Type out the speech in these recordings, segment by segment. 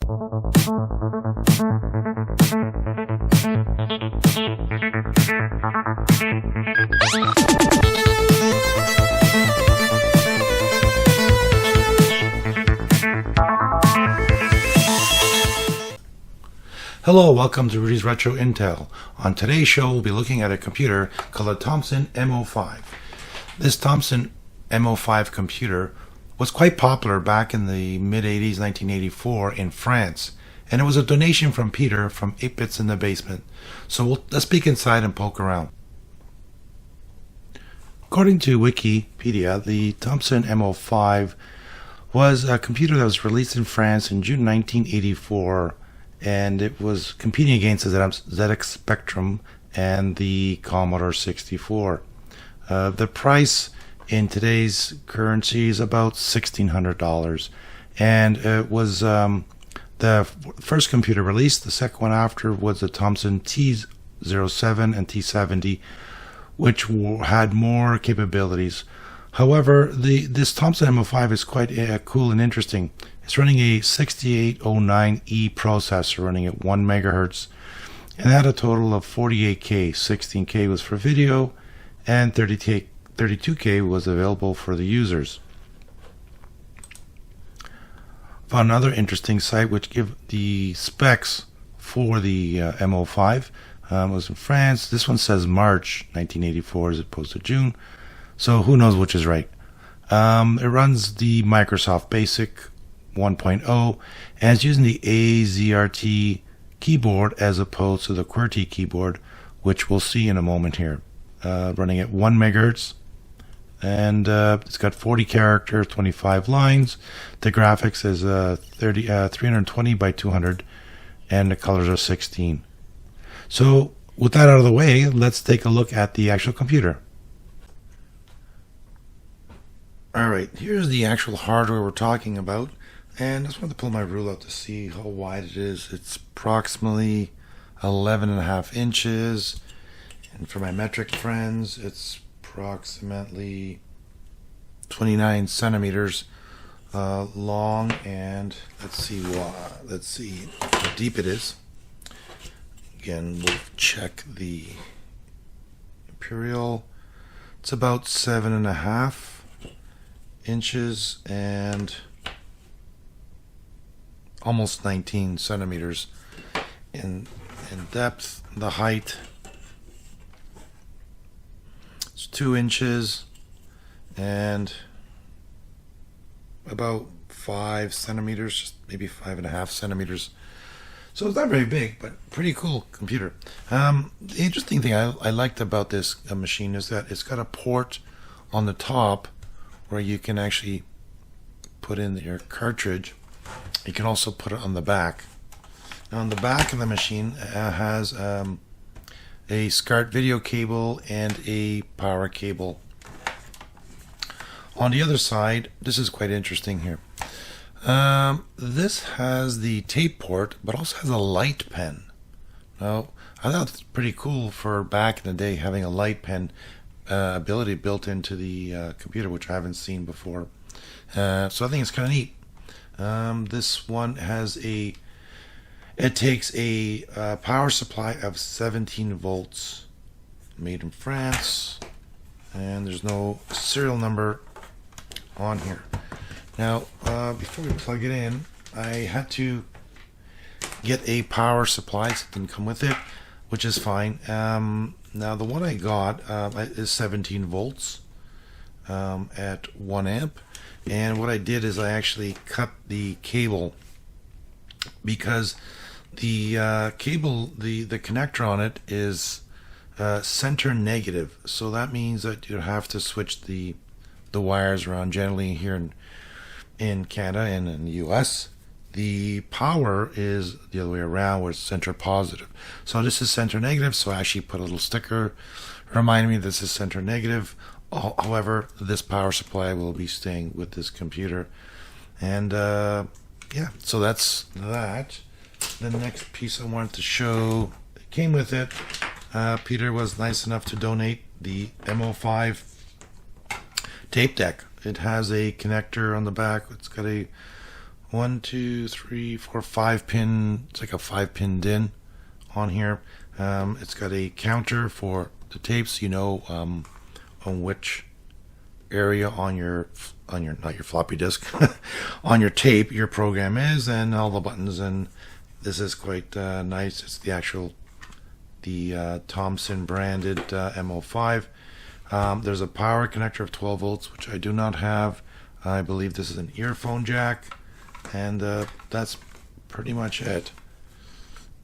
Hello, welcome to Rudy's Retro Intel. On today's show, we'll be looking at a computer called a Thomson M05. This Thomson M05 computer was quite popular back in the mid-80s, 1984, in France. And it was a donation from Peter from 8-Bits in the Basement. So let's peek inside and poke around. According to Wikipedia, the Thomson M05 was a computer that was released in France in June 1984. And it was competing against the ZX Spectrum and the Commodore 64. The price in today's currency is about $1,600, and it was the first computer released. The second one after was the Thomson T07 and T70, which had more capabilities. However, this Thomson M05 is quite cool and interesting. It's running a 6809E processor running at 1 megahertz, and had a total of 48K. 16K was for video, and 32K was available for the users. Found another interesting site which give the specs for the M05. It was in France. This one says March 1984 as opposed to June, so who knows which is right. It runs the Microsoft Basic 1.0 and it's using the AZRT keyboard as opposed to the QWERTY keyboard, which we'll see in a moment here. Running at 1 megahertz, and it's got 40 characters, 25 lines. The graphics is 320 by 200, and the colors are 16. So with that out of the way, let's take a look at the actual computer. Alright, here's the actual hardware we're talking about. And I just wanted to pull my rule out to see how wide it is. It's approximately 11.5 inches. And for my metric friends, it's approximately 29 centimeters long. And let's see how deep it is. Again, we'll check the imperial. It's about 7.5 inches and almost 19 centimeters in depth. The height is 2 inches and about 5 centimeters, just maybe 5.5 centimeters. So it's not very big, but pretty cool computer. The interesting thing I liked about this machine is that it's got a port on the top where you can actually put in your cartridge. You can also put it on the back. Now on the back of the machine has a SCART video cable and a power cable. On the other side, this is quite interesting here. This has the tape port, but also has a light pen. Now, I thought it's pretty cool for back in the day having a light pen ability built into the computer, which I haven't seen before. So I think it's kind of neat. This one has it takes a power supply of 17 volts, made in France, and there's no serial number on here. Now, before we plug it in, I had to get a power supply, so it didn't come with it, which is fine. Now, the one I got is 17 volts at 1 amp. And what I did is I actually cut the cable, because the cable, the connector on it is center negative. So that means that you have to switch the wires around. Generally here in Canada and in the US, the power is the other way around, where it's center positive. So this is center negative, so I actually put a little sticker reminding me this is center negative. However, this power supply will be staying with this computer. And yeah, so that's that. The next piece I wanted to show, it came with it. Peter was nice enough to donate the M05 tape deck. It has a connector on the back. It's got a 1, 2, 3, 4, 5 pin. It's like a 5-pin DIN on here. It's got a counter for the tapes. You know on which area on your not your floppy disk on your tape your program is, and all the buttons. And this is quite nice. It's the Thomson branded M05. There's a power connector of 12 volts, which I do not have. I believe this is an earphone jack, and that's pretty much it.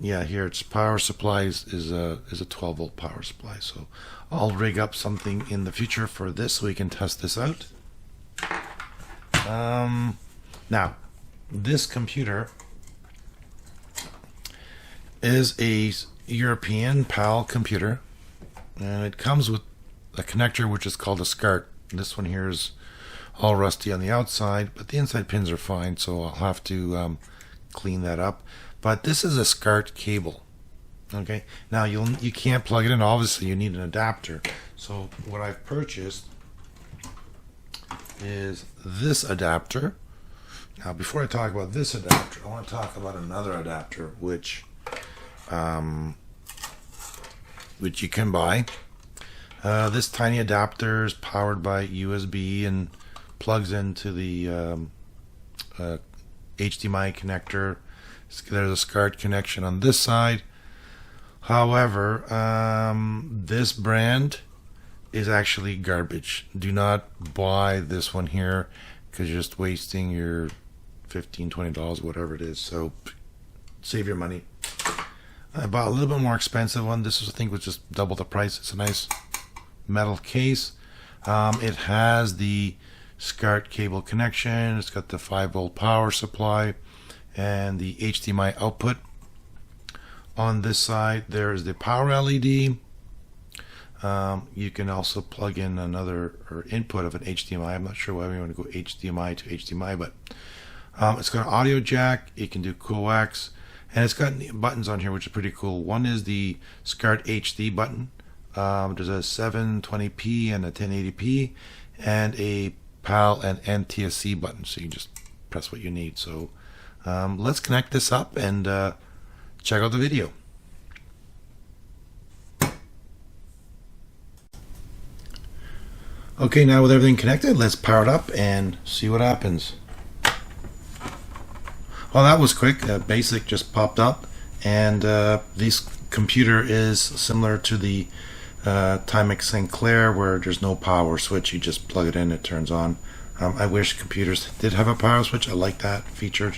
Yeah, here its power supply is a 12 volt power supply. So I'll rig up something in the future for this so we can test this out. Now, this computer is a European PAL computer, and it comes with a connector which is called a SCART. This one here is all rusty on the outside, but the inside pins are fine, so I'll have to clean that up. But this is a SCART cable. Okay, now you can't plug it in. Obviously, you need an adapter. So what I've purchased is this adapter. Now, before I talk about this adapter, I want to talk about another adapter, which you can buy. This tiny adapter is powered by USB and plugs into the HDMI connector. There's a SCART connection on this side. However, this brand is actually garbage. Do not buy this one here because you're just wasting your $15, $20, whatever it is. So save your money. I bought a little bit more expensive one. This was, I think, was just double the price. It's a nice metal case. It has the SCART cable connection. It's got the 5-volt power supply and the HDMI output. On this side, there is the power LED. You can also plug in another input of an HDMI. I'm not sure why we want to go HDMI to HDMI, but it's got an audio jack. You can do coax, and it's got buttons on here which are pretty cool. One is the SCART HD button. There's a 720p and a 1080p, and a PAL and NTSC button. So you just press what you need. So let's connect this up and check out the video. Okay, now with everything connected, let's power it up and see what happens. Well, that was quick. Basic just popped up, and this computer is similar to the Timex Sinclair, where there's no power switch. You just plug it in, it turns on. I wish computers did have a power switch. I like that feature.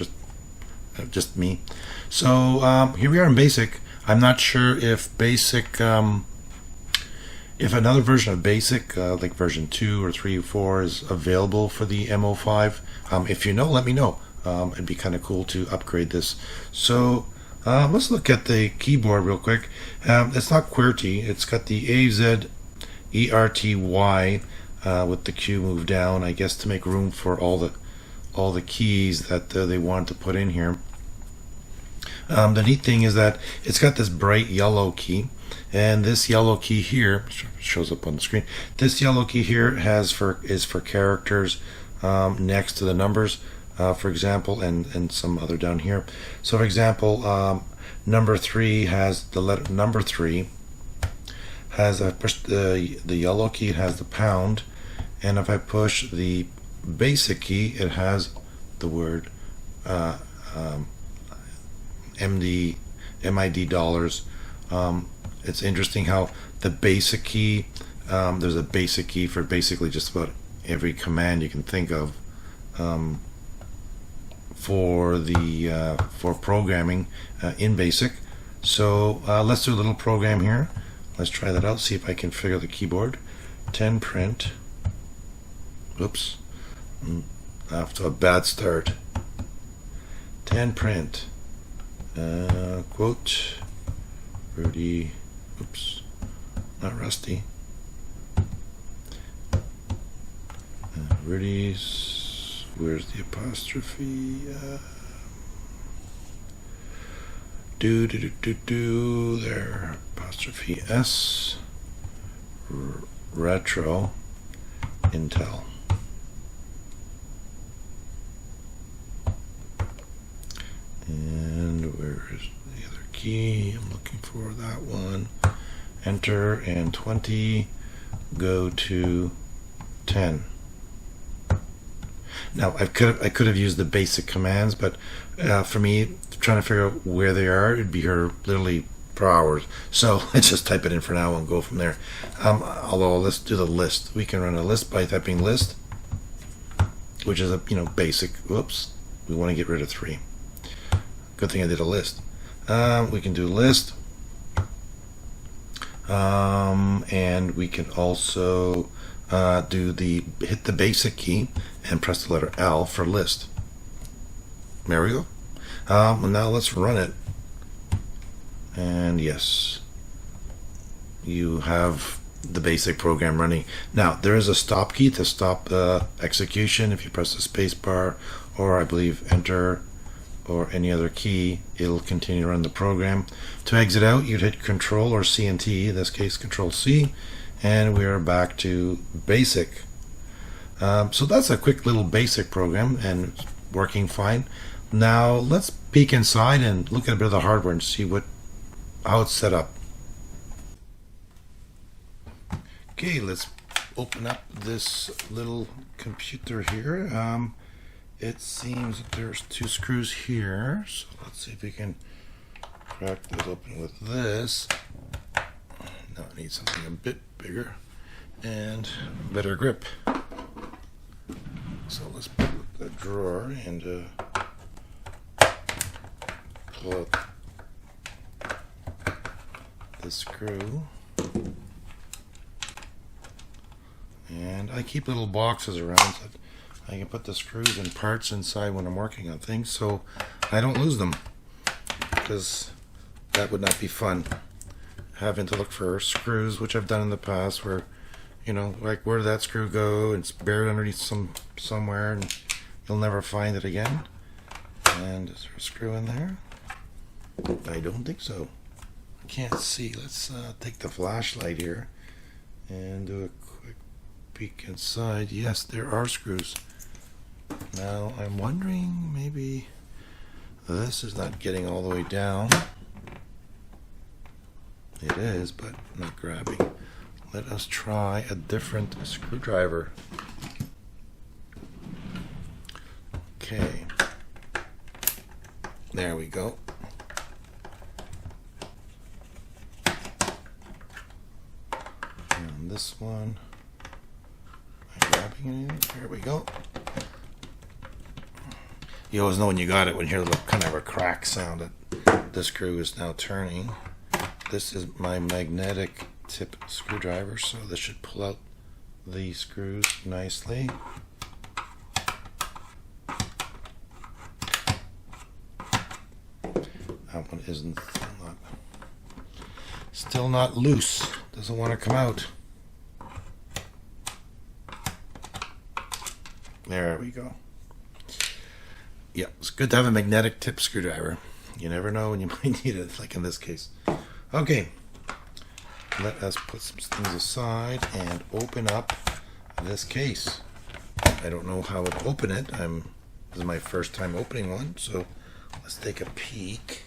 Just me. So here we are in Basic. I'm not sure if Basic, if another version of Basic, like version 2 or 3 or 4, is available for the M05. If you know, let me know. It'd be kind of cool to upgrade this. So let's look at the keyboard real quick. It's not QWERTY. It's got the AZERTY with the Q moved down, I guess, to make room for all the keys that they wanted to put in here. The neat thing is that it's got this bright yellow key, and this yellow key here shows up on the screen. This yellow key here is for characters next to the numbers, for example, and some other down here. So for example, number 3 has the letter number 3 has I push the yellow key, it has the pound, and if I push the basic key, it has the word MID dollars. It's interesting how the basic key, there's a basic key for basically just about every command you can think of for programming in Basic. So let's do a little program here. Let's try that out, see if I can figure the keyboard. 10 print. Oops, off to a bad start. 10 print. Quote Rudy, oops, not Rusty. Rudy's, where's the apostrophe? There, apostrophe S, retro, Intel. And where is the other key? I'm looking for that one. Enter, and 20, go to 10. Now I could have used the basic commands, but for me, trying to figure out where they are, it'd be here literally for hours. So let's just type it in for now and go from there. Although let's do the list. We can run a list by typing list, which is a basic. Whoops, we want to get rid of 3. Good thing I did a list. We can do list, and we can also hit the basic key and press the letter L for list. There we go. Now let's run it. And yes, you have the basic program running. Now there is a stop key to stop the execution. If you press the space bar, or I believe enter, or any other key, it'll continue to run the program. To exit out, you'd hit Control or C and T, in this case Control C, and we are back to basic. So that's a quick little basic program, and it's working fine. Now let's peek inside and look at a bit of the hardware and see how it's set up. Okay, let's open up this little computer here. It seems that there's 2 screws here, so let's see if we can crack this open with this. Now I need something a bit bigger and better grip. So let's put the drawer and pull out the screw. And I keep little boxes around so that I can put the screws and parts inside when I'm working on things, so I don't lose them, because that would not be fun, having to look for screws, which I've done in the past, where like, where did that screw go? It's buried underneath somewhere, and you'll never find it again. And is there a screw in there? I don't think so. I can't see. Let's take the flashlight here and do a quick peek inside. Yes, there are screws. Now I'm wondering, maybe this is not getting all the way down. It is, but not grabbing. Let us try a different screwdriver. Okay. There we go. And this one, am I grabbing it? There we go. You always know when you got it when you hear the kind of a crack sound that the screw is now turning. This is my magnetic tip screwdriver, so this should pull out the screws nicely. That one isn't still not loose. Doesn't want to come out. There we go. Yeah, it's good to have a magnetic tip screwdriver. You never know when you might need it, like in this case. Okay, let us put some things aside and open up this case. I don't know how to open it. This is my first time opening one, so let's take a peek.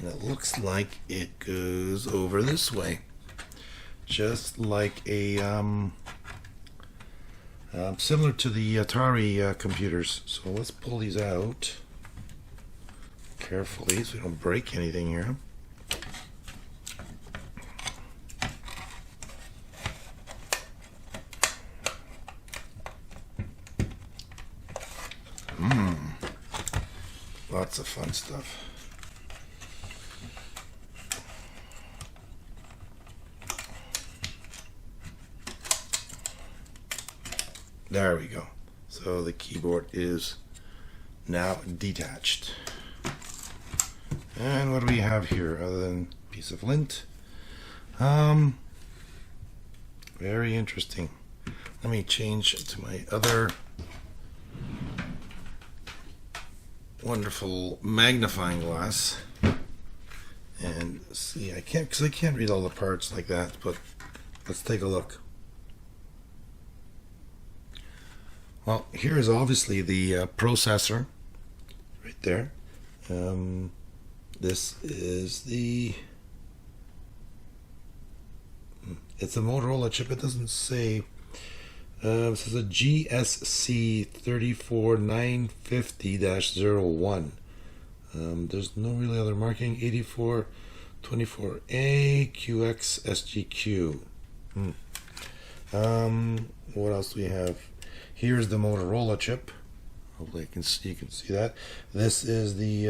And it looks like it goes over this way, just like a similar to the Atari computers. So let's pull these out carefully so we don't break anything here. Lots of fun stuff. There we go. So the keyboard is now detached. And what do we have here other than a piece of lint? Very interesting. Let me change to my other wonderful magnifying glass and see. I can't read all the parts like that, but let's take a look. Well, here is obviously the processor right there, This is it's a Motorola chip. It doesn't say. This is a GSC 34950-01. There's no really other marking. 8424A QX SGQ. What else do we have? Here's the Motorola chip. Hopefully you can see that. This is the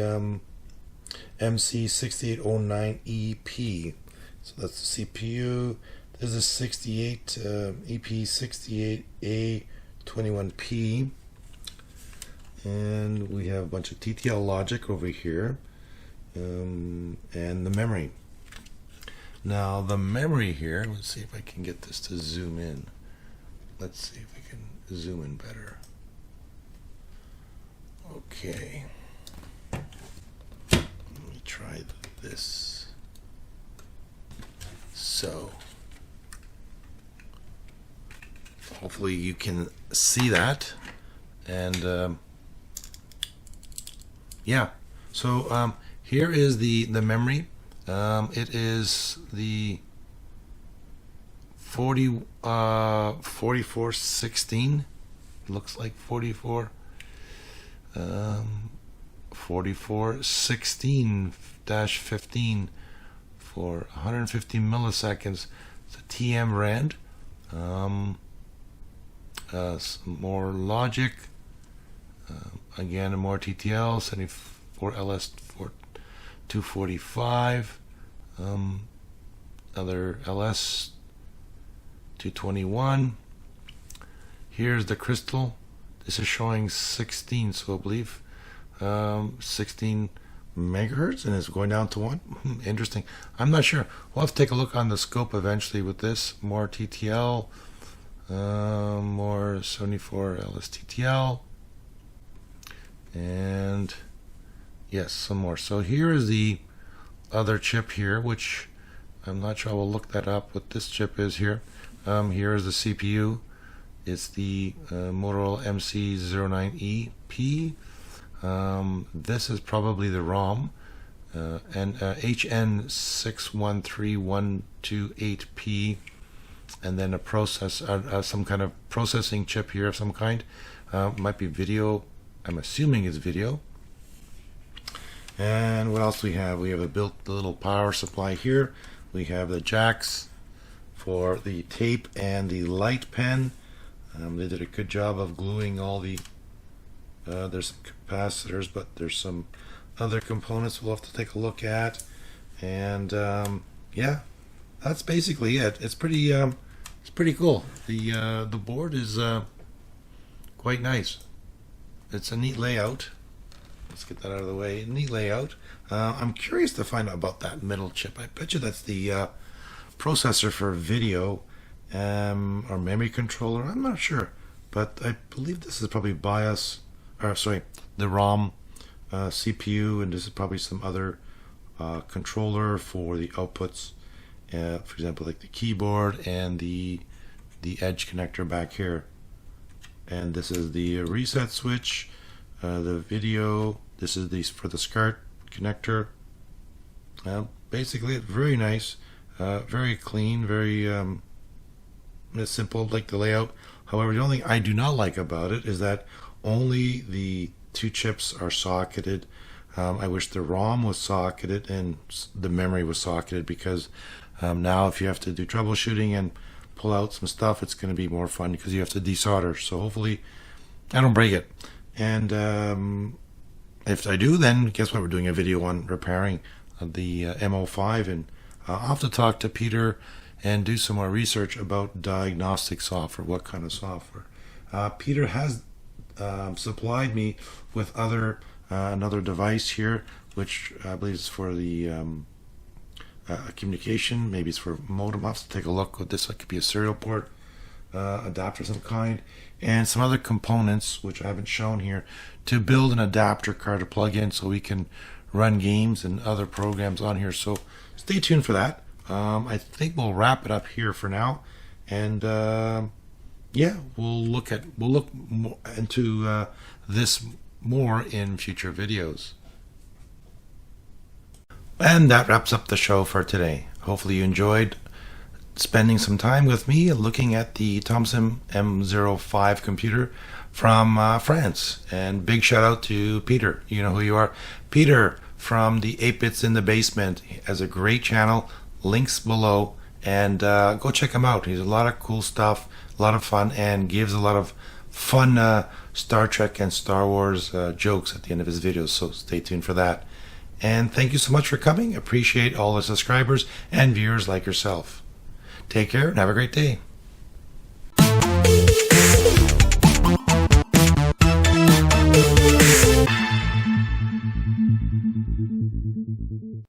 MC6809EP. So that's the CPU. This is 68EP68A21P. And we have a bunch of TTL logic over here. And the memory. Now the memory here, let's see if I can get this to zoom in. Let's see if we can zoom in better. Okay. Let me try this. So, hopefully you can see that. And yeah. So here is the memory. It is the 4416. Looks like 4416-15 for 150 milliseconds. It's a TM rand. Some more logic. Again, more TTL. 74 LS 245. Other LS 221. Here's the crystal. This is showing 16, so I believe 16 megahertz, and it's going down to 1. Interesting. I'm not sure. We'll have to take a look on the scope eventually with this. More TTL, more 74 LS TTL, and yes, some more. So here is the other chip here, which I'm not sure. I will look that up. What this chip is here. Here is the CPU. It's the Motorola MC09EP. This is probably the ROM, and HN613128P, and then a some kind of processing chip here of some kind. Might be video. I'm assuming it's video. And what else do we have? We have the little power supply here. We have the jacks for the tape and the light pen. They did a good job of gluing all the there's some capacitors, but there's some other components we'll have to take a look at. And yeah, that's basically it. It's pretty cool. The board is quite nice. It's a neat layout. Let's get that out of the way. Neat layout. I'm curious to find out about that middle chip. I bet you that's the processor for video or memory controller. I'm not sure, but I believe this is probably BIOS, or sorry, the ROM CPU, and this is probably some other controller for the outputs. For example, like the keyboard and the edge connector back here. And this is the reset switch, the video. This is for the SCART connector. Basically, it's very nice, very clean, very simple, like the layout. However, the only thing I do not like about it is that only the two chips are socketed. I wish the ROM was socketed and the memory was socketed, because now if you have to do troubleshooting and pull out some stuff, it's going to be more fun because you have to desolder. So hopefully I don't break it. And if I do, then guess what? We're doing a video on repairing the M05, and I'll have to talk to Peter and do some more research about diagnostic software, what kind of software. Peter has supplied me with another device here, which I believe is for the communication. Maybe it's for modem. I'll have to take a look with this. It could be a serial port adapter of some kind, and some other components which I haven't shown here to build an adapter card to plug in so we can run games and other programs on here. So stay tuned for that. I think we'll wrap it up here for now, and yeah, we'll look more into this more in future videos. And that wraps up the show for today. Hopefully you enjoyed spending some time with me looking at the Thomson M05 computer from France. And big shout out to Peter. You know who you are. Peter from the 8-Bits in the Basement has a great channel. Links below. And go check him out. He's a lot of cool stuff, a lot of fun, and gives a lot of fun Star Trek and Star Wars jokes at the end of his videos. So stay tuned for that. And thank you so much for coming. Appreciate all the subscribers and viewers like yourself. Take care and have a great day.